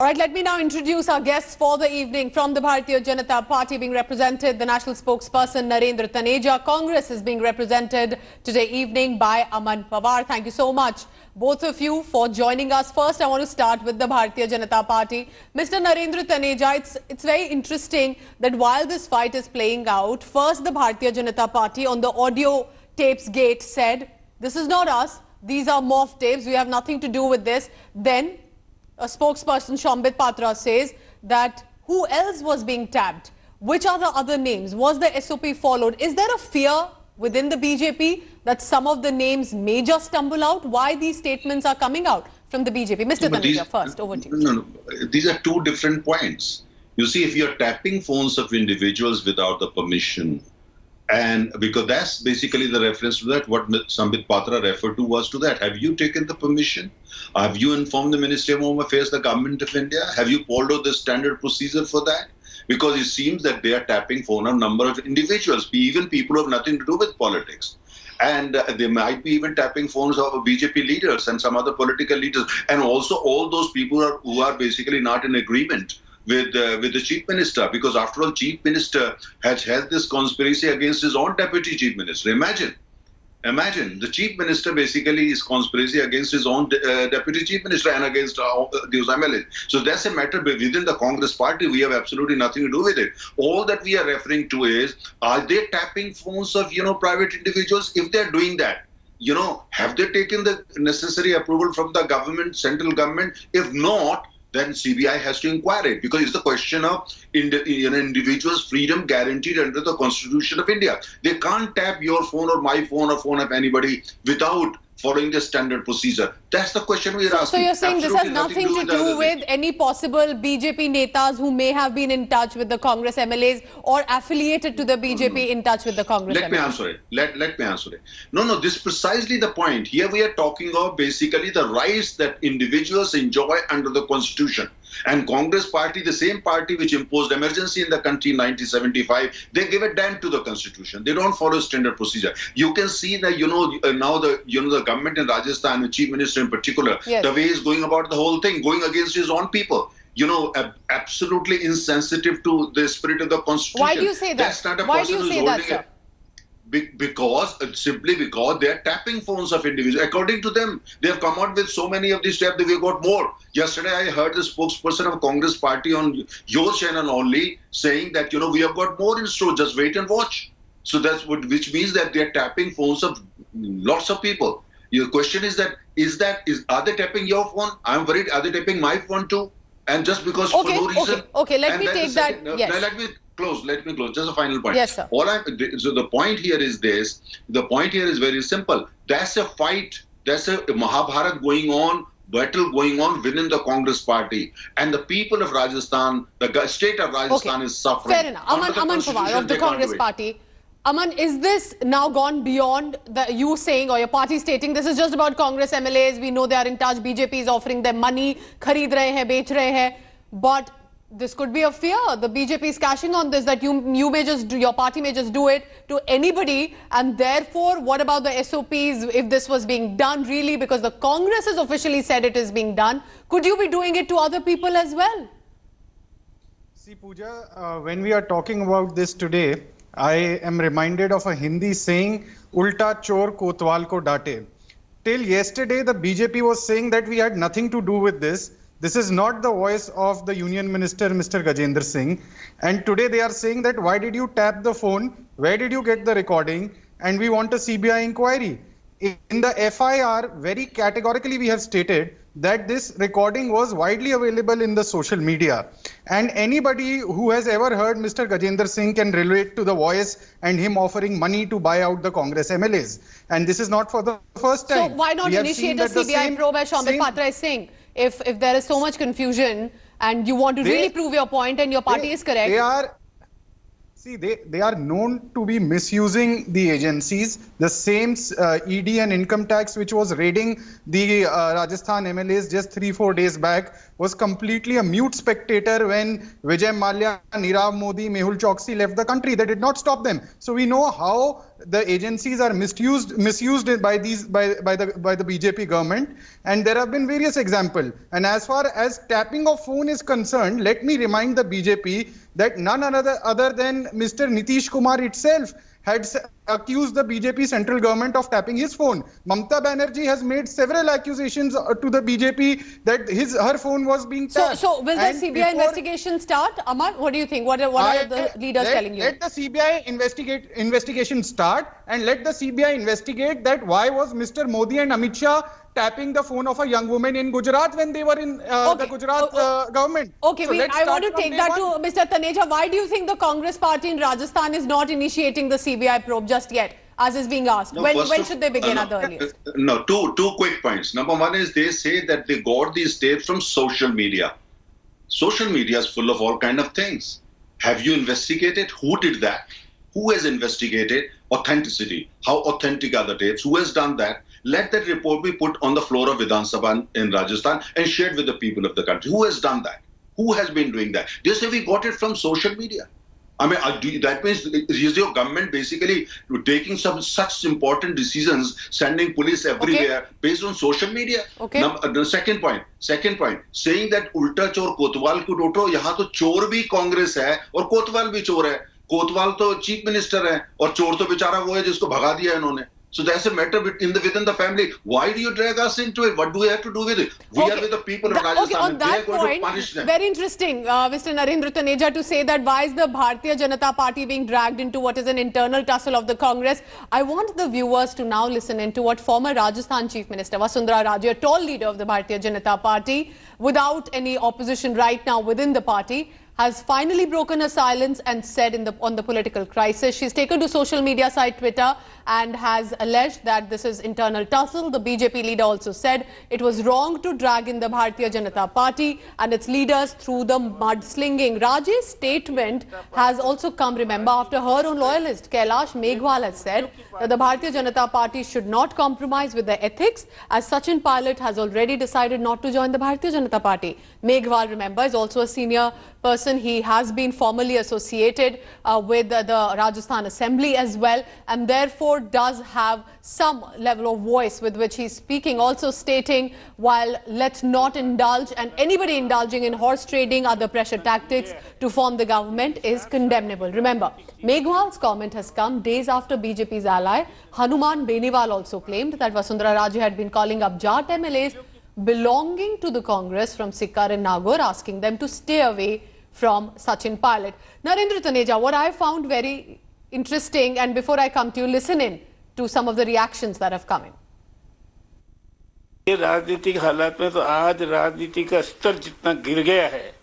All right, let me now introduce our guests for the evening. From the Bharatiya Janata Party being represented, the national spokesperson Narendra Taneja. Congress is being represented today evening by Aman Pawar. Thank you so much, both of you, for joining us. First, I want to start with the Bharatiya Janata Party. Mr. Narendra Taneja, it's very interesting that while this fight is playing out, first the Bharatiya Janata Party on the audio tapes gate said, this is not us, these are morph tapes, we have nothing to do with this. Then a spokesperson, Shambit Patra, says that who else was being tapped? Which are the other names? Was the SOP followed? Is there a fear within the BJP that some of the names may just stumble out? Why these statements are coming out from the BJP? Mr. Taneja, first, over to you. No, these are two different points. You see, if you're tapping phones of individuals without the permission, and because that's basically the reference to that, what Shambit Patra referred to was to that. Have you taken the permission? Have you informed the Ministry of Home Affairs, the Government of India? Have you followed the standard procedure for that? Because it seems that they are tapping phone of a number of individuals, even people who have nothing to do with politics. And they might be even tapping phones of BJP leaders and some other political leaders. And also all those people who are basically not in agreement with the Chief Minister, because after all, Chief Minister has had this conspiracy against his own Deputy Chief Minister. Imagine, the Chief Minister basically is conspiracy against his own Deputy Chief Minister and against those MLAs. So that's a matter within the Congress party. We have absolutely nothing to do with it. All that we are referring to is, are they tapping phones of, private individuals? If they're doing that, have they taken the necessary approval from the government, central government? If not, then CBI has to inquire it, because it's the question of individuals' freedom guaranteed under the Constitution of India. They can't tap your phone or my phone or phone of anybody without following the standard procedure. That's the question we are asking. So you're saying Absolutely this has nothing to do with any possible BJP netas who may have been in touch with the Congress MLAs or affiliated to the BJP in touch with the Congress MLAs? Let me answer it. Let me answer it. No, this is precisely the point. Here we are talking of basically the rights that individuals enjoy under the Constitution. And Congress party, the same party which imposed emergency in the country in 1975, they give a damn to the Constitution. They don't follow standard procedure. You can see that, now the government in Rajasthan, the Chief Minister in particular, yes, the way he's going about the whole thing, going against his own people. Absolutely insensitive to the spirit of the Constitution. Why do you say that? That's not a Why person do you who's say that, holding sir? it. Simply because they are tapping phones of individuals. According to them, they have come out with so many of these taps that we've got more. Yesterday, I heard the spokesperson of Congress party on your channel only saying that, we have got more in store, just wait and watch. So that's which means that they are tapping phones of lots of people. Your question is that, are they tapping your phone? I'm worried, are they tapping my phone too? And just because for no reason. Okay, let me take that. Yes. Let me close. Just a final point. Yes, sir. So the point here is this. The point here is very simple. That's a fight. That's a Mahabharat going on, battle going on within the Congress party. And the people of Rajasthan, the state of Rajasthan is suffering. Fair enough. Aman Pawar of the Congress party. Aman, is this now gone beyond you saying or your party stating this is just about Congress MLAs? We know they are in touch. BJP is offering them money. Khareed rahe hain, bech rahe hain. But this could be a fear. The BJP is cashing on this, that you may just your party may just do it to anybody. And therefore, what about the SOPs if this was being done really? Because the Congress has officially said it is being done. Could you be doing it to other people as well? See, Pooja, when we are talking about this today, I am reminded of a Hindi saying, Ulta chor kotwal ko date. Till yesterday, the BJP was saying that we had nothing to do with this. This is not the voice of the Union Minister, Mr. Gajendra Singh. And today they are saying that why did you tap the phone? Where did you get the recording? And we want a CBI inquiry. In the FIR, very categorically we have stated that this recording was widely available in the social media. And anybody who has ever heard Mr. Gajendra Singh can relate to the voice and him offering money to buy out the Congress MLAs. And this is not for the first time. So why not initiate a CBI probe, as Shambit Patra is saying? If there is so much confusion and you want to really prove your point and your party is correct. They are known to be misusing the agencies. The same ED and income tax which was raiding the Rajasthan MLAs just 3-4 days back was completely a mute spectator when Vijay Mallya, Nirav Modi, Mehul Choksi left the country. They did not stop them. So we know how the agencies are misused by the BJP government, and there have been various examples. And as far as tapping of phone is concerned, let me remind the BJP that none other than Mr. Nitish Kumar itself had accused the BJP central government of tapping his phone. Mamata Banerjee has made several accusations to the BJP that her phone was being tapped. So will the CBI investigation start? Amar, what do you think? What are the leaders telling you? Let the CBI investigation start, and let the CBI investigate that why was Mr. Modi and Amit Shah tapping the phone of a young woman in Gujarat when they were in the Gujarat government. Okay, so I want to take that to Mr. Taneja. Why do you think the Congress party in Rajasthan is not initiating the CBI probe just yet, as is being asked? No, when should they begin at the earliest? No, two quick points. Number one is they say that they got these tapes from social media. Social media is full of all kind of things. Have you investigated who did that? Who has investigated authenticity? How authentic are the tapes? Who has done that? Let that report be put on the floor of Vidhan Sabha in Rajasthan and shared with the people of the country. Who has done that? Who has been doing that? They say we got it from social media. I mean, that means is your government basically taking some such important decisions, sending police everywhere based on social media? Okay. Now, the second point, saying that Ulta Chor Kotwal ko doto, yahan to chor bhi Congress hai aur Kotwal bhi chor hai. कोतवाल तो chief minister है और चोर तो बेचारा वो है जिसको भगा दिया इन्होंने. So that's a matter within the family. Why do you drag us into it? What do we have to do with it? We are with the people of Rajasthan. Okay, on that point, very interesting, Mr. Narendra Taneja, to say that why is the Bharatiya Janata Party being dragged into what is an internal tussle of the Congress? I want the viewers to now listen into what former Rajasthan Chief Minister Vasundhara Raje, a tall leader of the Bharatiya Janata Party, without any opposition right now within the party, has finally broken her silence and said on the political crisis. She's taken to social media site Twitter and has alleged that this is internal tussle. The BJP leader also said it was wrong to drag in the Bharatiya Janata Party and its leaders through the mudslinging. Raje's statement has also come, remember, after her own loyalist Kailash Meghwal has said that the Bharatiya Janata Party should not compromise with their ethics, as Sachin Pilot has already decided not to join the Bharatiya Janata Party. Meghwal, remember, is also a senior person. He has been formally associated with the Rajasthan Assembly as well, and therefore does have some level of voice with which he's speaking, also stating, while let's not indulge, and anybody indulging in horse trading, other pressure tactics to form the government is condemnable. Remember, Meghwal's comment has come days after BJP's ally Hanuman Beniwal also claimed that Vasundhara Raje had been calling up Jat MLAs belonging to the Congress from Sikar and Nagaur, asking them to stay away from Sachin Pilot. Narendra Taneja, what I found very interesting, and before I come to you, listen in to some of the reactions that have come in. ये राजनीतिक हालात में तो आज राजनीति का स्तर जितना गिर गया है,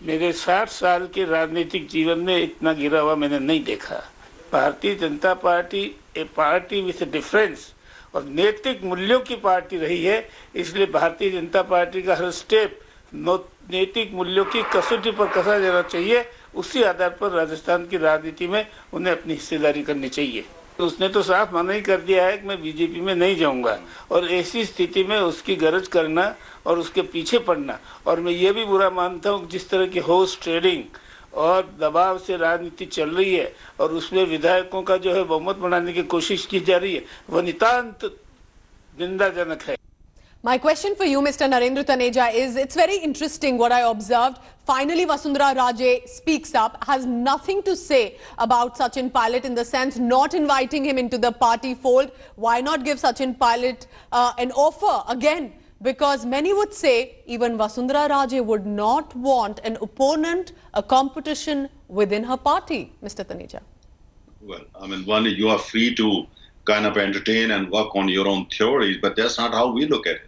मेरे 60 साल के राजनीतिक जीवन में इतना गिरा हुआ मैंने नहीं देखा. Bharatiya Janata party A party with difference और नैतिक मूल्यों की पार्टी रही है, इसलिए भारतीय जनता पार्टी का हर स्टेप नैतिक मूल्यों की कसौटी पर कसा जाना चाहिए. उसी आधार पर राजस्थान की राजनीति में उन्हें अपनी हिस्सेदारी करनी चाहिए. उसने तो साफ मना ही कर दिया है कि मैं बीजेपी में नहीं जाऊंगा, और ऐसी स्थिति में उसकी गरज करना और उसके पीछे पड़ना, और मैं ये भी बुरा मानता हूँ जिस तरह की हॉर्स ट्रेडिंग और दबाव से राजनीति चल रही है और उसमें विधायकों का जो है बहुमत बनाने की कोशिश की जा रही है, वह नितांत निंदाजनक है. My question for you, Mr. Narendra Taneja, is it's very interesting what I observed. Finally, Vasundhara Raje speaks up, has nothing to say about Sachin Pilot, in the sense not inviting him into the party fold. Why not give Sachin Pilot an offer again? Because many would say even Vasundhara Raje would not want an opponent, a competition within her party. Mr. Taneja. Well, I mean, one, you are free to kind of entertain and work on your own theories, but that's not how we look at it.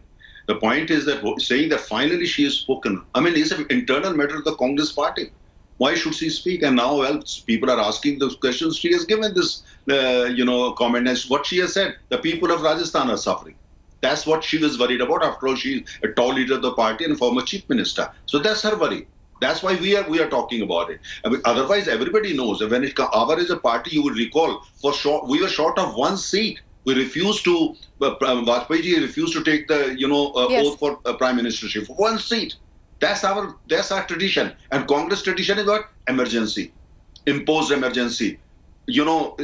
The point is that saying that finally she has spoken, I mean, it's an internal matter of the Congress party. Why should she speak? And now, well, people are asking those questions. She has given this, comment as what she has said. The people of Rajasthan are suffering. That's what she was worried about. After all, she's a tall leader of the party and former chief minister. So that's her worry. That's why we are talking about it. I mean, otherwise, everybody knows that when our is a party, you would recall, we were short of one seat. We refused to, Vajpayee ji refused to take the, Yes. oath for prime ministership for one seat. That's our tradition. And Congress tradition is what? Emergency, imposed emergency. Took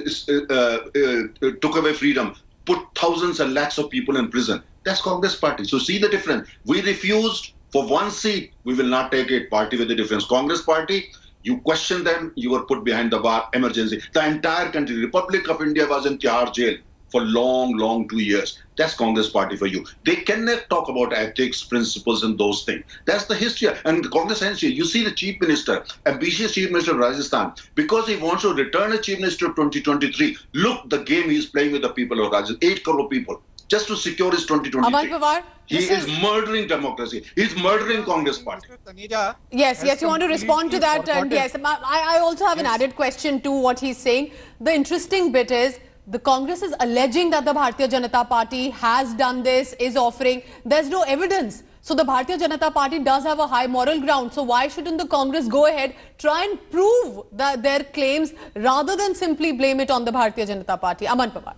away freedom, put thousands and lakhs of people in prison. That's Congress party. So see the difference. We refused for one seat. We will not take it. Party with the difference. Congress party, you question them, you were put behind the bar. Emergency. The entire country, Republic of India, was in Tihar jail for long 2 years. That's Congress party for you. They cannot talk about ethics, principles, and those things. That's the history. And the Congress history, you see the chief minister, ambitious chief minister of Rajasthan, because he wants to return as chief minister of 2023. Look, the game he's playing with the people of Rajasthan, 8 crore people, just to secure his 2023. Aman Pawar, He is murdering democracy. He's murdering Congress party. Yes, you want to respond to that. And yes, I also have an added question to what he's saying. The interesting bit is, the Congress is alleging that the Bharatiya Janata Party has done this, is offering. There's no evidence. So the Bharatiya Janata Party does have a high moral ground. So why shouldn't the Congress go ahead, try and prove their claims rather than simply blame it on the Bharatiya Janata Party? Aman Pawar.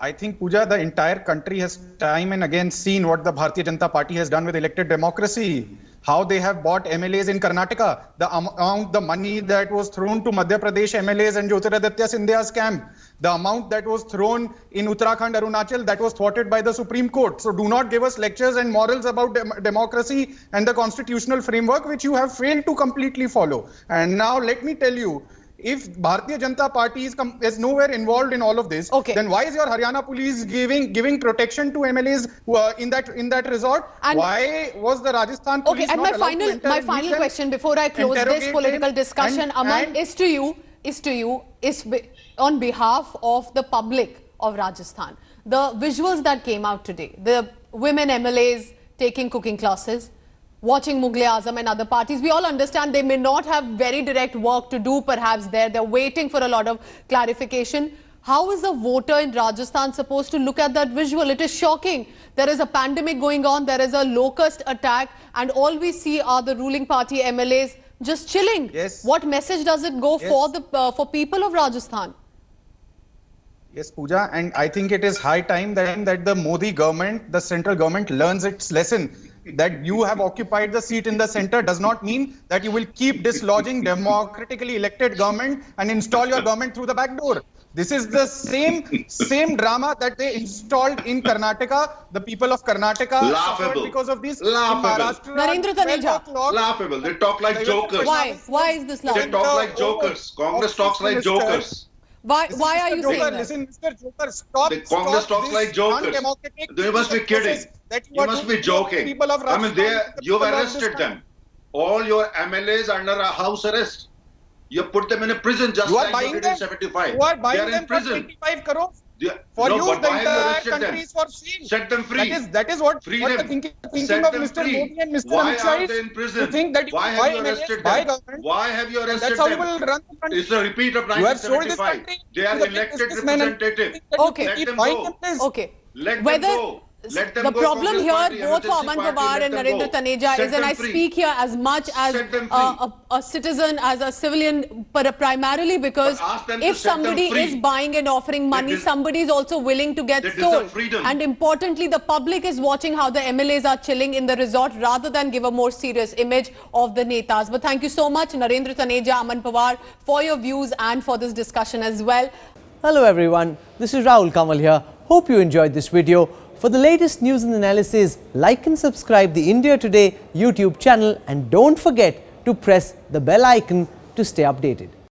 I think, Pooja, the entire country has time and again seen what the Bharatiya Janata Party has done with elected democracy. How they have bought MLAs in Karnataka, the money that was thrown to Madhya Pradesh MLAs and Jyotiraditya Scindia's camp, the amount that was thrown in Uttarakhand, Arunachal, that was thwarted by the Supreme Court. So do not give us lectures and morals about democracy and the constitutional framework, which you have failed to completely follow. And now let me tell you, if Bharatiya Janata Party is nowhere involved in all of this, then why is your Haryana police giving protection to MLAs in that resort? And why was the Rajasthan police and my final question before I close this political discussion, Aman, is on behalf of the public of Rajasthan. The visuals that came out today, the women MLAs taking cooking classes, watching Mughal-e-Azam and other parties, we all understand they may not have very direct work to do perhaps there. They're waiting for a lot of clarification. How is a voter in Rajasthan supposed to look at that visual? It is shocking. There is a pandemic going on. There is a locust attack. And all we see are the ruling party MLAs just chilling. Yes. What message does it go for people of Rajasthan? Yes, Pooja, and I think it is high time that the Modi government, the central government, learns its lesson. That you have occupied the seat in the center does not mean that you will keep dislodging democratically elected government and install your government through the back door. This is the same drama that they installed in Karnataka. The people of Karnataka suffered because of this. Laughable. Narendra Taneja. Laughable. They talk like jokers. Why is this laughable? They talk like jokers. Congress talks like jokers. Why are you saying that? Listen, Mr. Joker, stop. The Congress talks like jokers. You must be kidding. You must be joking. I mean, you've arrested them. All your MLAs under a house arrest. You put them in a prison just like you did in 75. You are buying they are them in prison. For 25 crores. For you, the entire country is for sale. Set them free. That is what free the them. thinking Set of them Mr. free. Modi and Mr. Why Amit Shah are is they in prison? to think that Why have you arrested them? Why have you arrested That's how them? you will run the country. It's a repeat of You have sold this 1975. country They are to the elected businessmen and representatives. Okay. Let them go. Okay. Let them go. Let them The go. problem Congress here, party, both for emergency Aman party, Pawar let and them Narendra go. Taneja, Set is, and them I free. speak here as much as Set them free. a citizen, as a civilian, primarily because But ask them to if set them somebody free. is buying and offering money, somebody is also willing to get They deserve sold. freedom. And importantly, the public is watching how the MLAs are chilling in the resort rather than give a more serious image of the netas. But thank you so much, Narendra Taneja, Aman Pawar, for your views and for this discussion as well. Hello everyone, this is Rahul Kamal here. Hope you enjoyed this video. For the latest news and analysis, like and subscribe the India Today YouTube channel and don't forget to press the bell icon to stay updated.